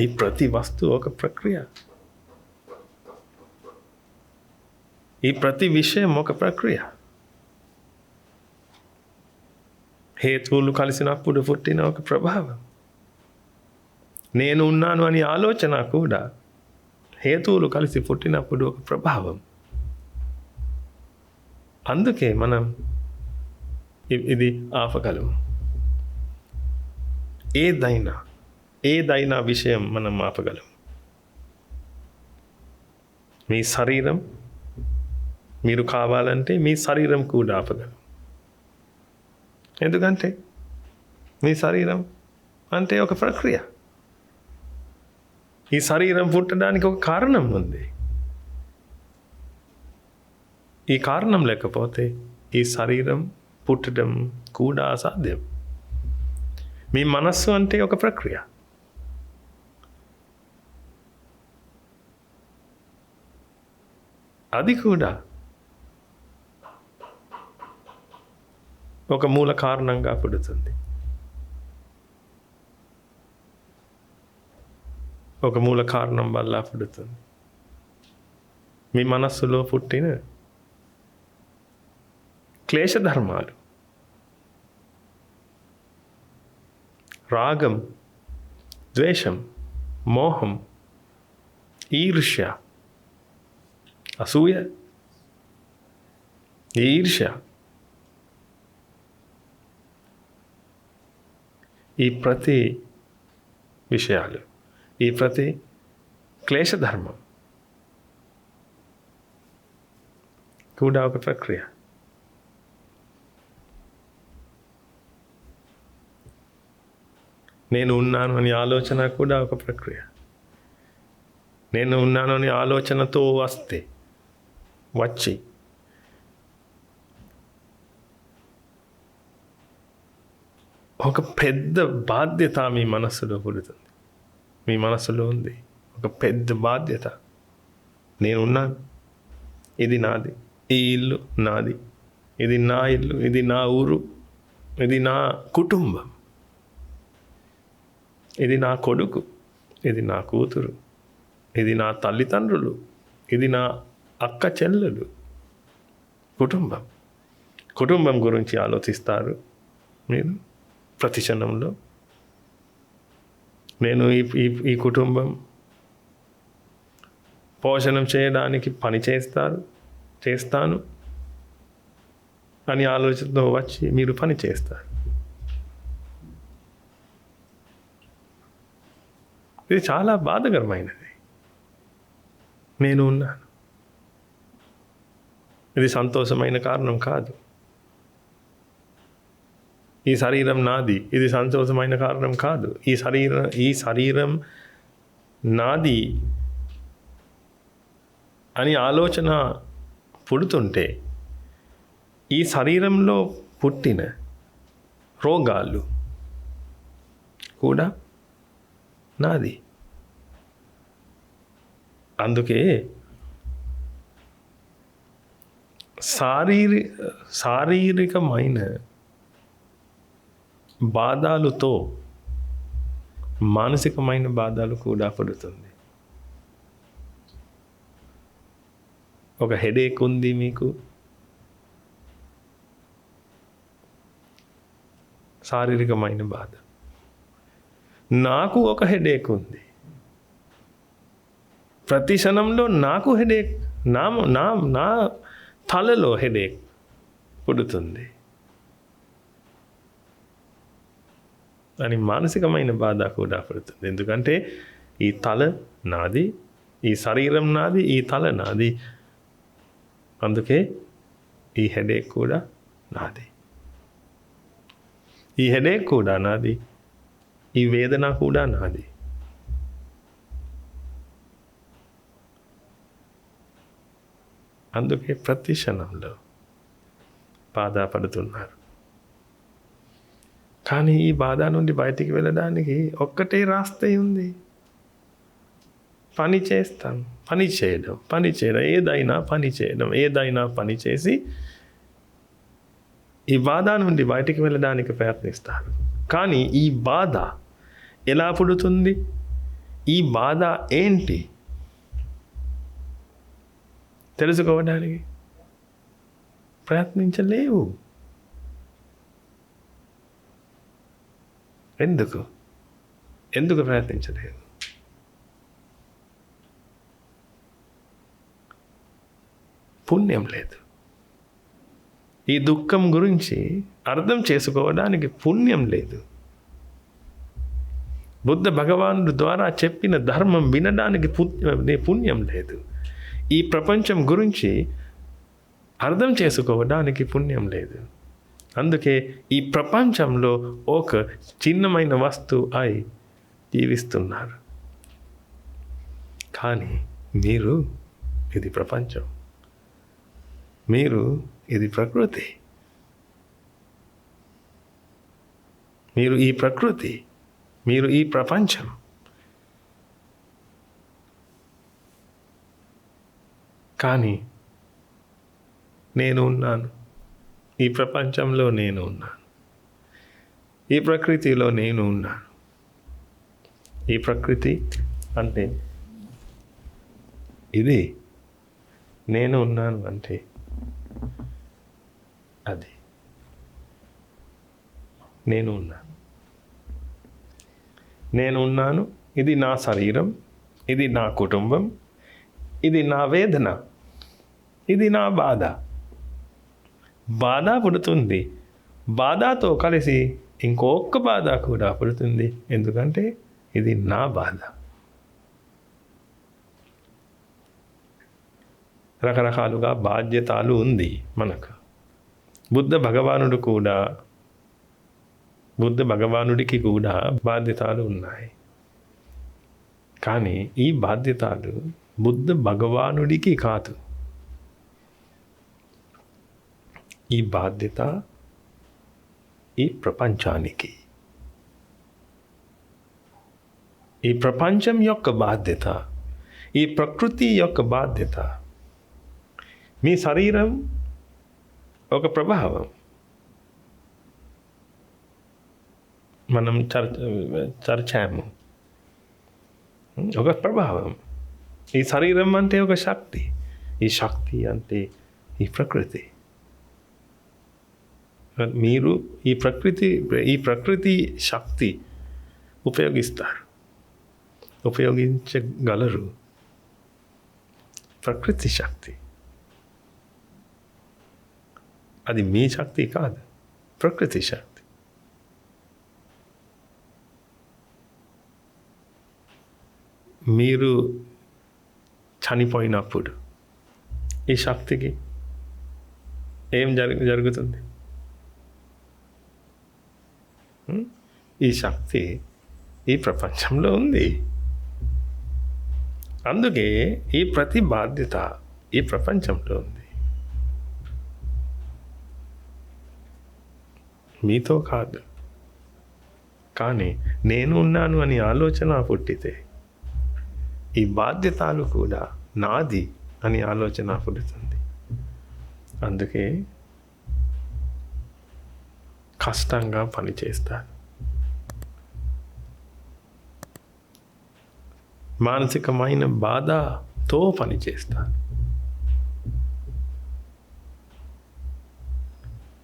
ఈ ప్రతి వస్తువు ఒక ప్రక్రియ. ఈ ప్రతి విషయం ఒక ప్రక్రియ. హేతువులు కలిసినప్పుడు పుట్టిన ఒక ప్రభావం. నేను ఉన్నాను అని ఆలోచన కూడా హేతువులు కలిసి పుట్టినప్పుడు ఒక ప్రభావం. అందుకే మనం ఇది ఆపగలం. ఏదైనా విషయం మనం ఆపగలం. మీ శరీరం, మీరు కావాలంటే మీ శరీరం కూడా ఆపగలం. ఎందుకంటే మీ శరీరం అంటే ఒక ప్రక్రియ. ఈ శరీరం పుట్టడానికి ఒక కారణం ఉంది. ఈ కారణం లేకపోతే ఈ శరీరం పుట్టడం కూడా అసాధ్యం. మీ మనస్సు అంటే ఒక ప్రక్రియ. అది కూడా ఒక మూల కారణంగా పుడుతుంది. ఒక మూల కారణం వల్ల పుడుతుంది. మీ మనస్సులో పుట్టిన క్లేశధర్మాలు, రాగం, ద్వేషం, మోహం, ఈర్ష్య, అసూయ, ఈర్ష్య, ఈ ప్రతి విషయాలు, ఈ ప్రతి క్లేశధర్మం కూడా ఒక ప్రక్రియ. నేను ఉన్నాను అని ఆలోచన కూడా ఒక ప్రక్రియ. నేను ఉన్నాను అని ఆలోచనతో వచ్చి ఒక పెద్ద బాధ్యత మీ మనస్సులో పుడుతుంది. మీ మనస్సులో ఉంది ఒక పెద్ద బాధ్యత. నేనున్నాను, ఇది నాది, ఈ ఇల్లు నాది, ఇది నా ఇల్లు, ఇది నా ఊరు, ఇది నా కుటుంబం, ఇది నా కొడుకు, ఇది నా కూతురు, ఇది నా తల్లిదండ్రులు, ఇది నా అక్క చెల్లెలు. కుటుంబం గురించి ఆలోచిస్తారు మీరు ప్రతి క్షణంలో. నేను ఈ కుటుంబం పోషణం చేయడానికి పని చేస్తాను అని ఆలోచనతో వచ్చి మీరు పని చేస్తారు. ఇది చాలా బాధకరమైనది. నేను ఉన్నాను, ఇది సంతోషమైన కారణం కాదు. ఈ శరీరం నాది, ఇది సంతోషమైన కారణం కాదు. ఈ శరీరం నాది అని ఆలోచన పుడుతుంటే ఈ శరీరంలో పుట్టిన రోగాలు కూడా నాది. అందుకే శారీరకమైన బాధలతో మానసికమైన బాధలు కూడా పడుతుంది. ఒక హెడేక్ ఉంది మీకు, శారీరకమైన బాధ. నాకు ఒక హెడేక్ ఉంది, ప్రతి క్షణంలో నాకు హెడేక్, నా తలలో హెడేక్ పుడుతుంది అని మానసికమైన బాధ కూడా పడుతుంది. ఎందుకంటే ఈ తల నాది, ఈ శరీరం నాది, ఈ తల నాది. అందుకే ఈ హెడేక్ కూడా నాది, ఈ హెడేక్ కూడా నాది, ఈ వేదన కూడా నాది. అందుకే ప్రతి క్షణంలో బాధపడుతున్నారు. కానీ ఈ బాధ నుండి బయటికి వెళ్ళడానికి ఒక్కటే రాస్తే ఉంది. పని చేయడం, ఏదైనా పని చేసి ఈ బాధ నుండి బయటికి వెళ్ళడానికి ప్రయత్నిస్తారు. కానీ ఈ బాధ ఎలా పుడుతుంది? ఈ బాధ ఏంటి తెలుసుకోవడానికి ప్రయత్నించలేవు. ఎందుకు ప్రయత్నించలేవు? పుణ్యం లేదు. ఈ దుఃఖం గురించి అర్థం చేసుకోవడానికి పుణ్యం లేదు. బుద్ధ భగవానుడు ద్వారా చెప్పిన ధర్మం వినడానికి పుణ్యం లేదు. ఈ ప్రపంచం గురించి అర్థం చేసుకోవడానికి పుణ్యం లేదు. అందుకే ఈ ప్రపంచంలో ఒక చిన్నమైన వస్తువు అయి జీవిస్తున్నారు. కానీ మీరు ఇది ప్రపంచం, మీరు ఇది ప్రకృతి, మీరు ఈ ప్రకృతి, మీరు ఈ ప్రపంచం. కానీ నేను ఉన్నాను, ఈ ప్రపంచంలో నేను ఉన్నాను, ఈ ప్రకృతిలో నేను ఉన్నాను. ఈ ప్రకృతి అంటే ఇది, నేను ఉన్నాను అంటే అది. నేను ఉన్నాను, ఇది నా శరీరం, ఇది నా కుటుంబం, ఇది నా వేదన, ఇది నా బాధ. బాధ పుడుతుంది, బాధతో కలిసి ఇంకొక బాధ కూడా పుడుతుంది. ఎందుకంటే ఇది నా బాధ. రకరకాలుగా బాధ్యతలు ఉంది మనకు. బుద్ధ భగవానుడికి కూడా బాధ్యతలు ఉన్నాయి. కానీ ఈ బాధ్యతలు బుద్ధ భగవానుడికి కాదు. ఈ బాధ్యత ఈ ప్రపంచానికి, ఈ ప్రపంచం యొక్క బాధ్యత, ఈ ప్రకృతి యొక్క బాధ్యత. మీ శరీరం ఒక ప్రభావం. మనం చర్చాము, ఒక ప్రభావం. ఈ శరీరం అంటే ఒక శక్తి, ఈ శక్తి అంటే ఈ ప్రకృతి. మీరు ఈ ప్రకృతి శక్తి ఉపయోగించగలరు. ప్రకృతి శక్తి అది మీ శక్తి కాదు, ప్రకృతి శక్తి. మీరు చనిపోయినప్పుడు ఈ శక్తికి ఏం జరుగుతుంది? ఈ శక్తి ఈ ప్రపంచంలో ఉంది. అందుకే ఈ ప్రతి బాధ్యత ఈ ప్రపంచంలో ఉంది, మీతో కాదు. కానీ నేను ఉన్నాను అని ఆలోచన పుట్టితే ఈ బాధ్యతలు కూడా నాది అని ఆలోచన పుడుతుంది. అందుకే కష్టంగా పనిచేస్తాను. మానసికమైన బాధతో పనిచేస్తాను.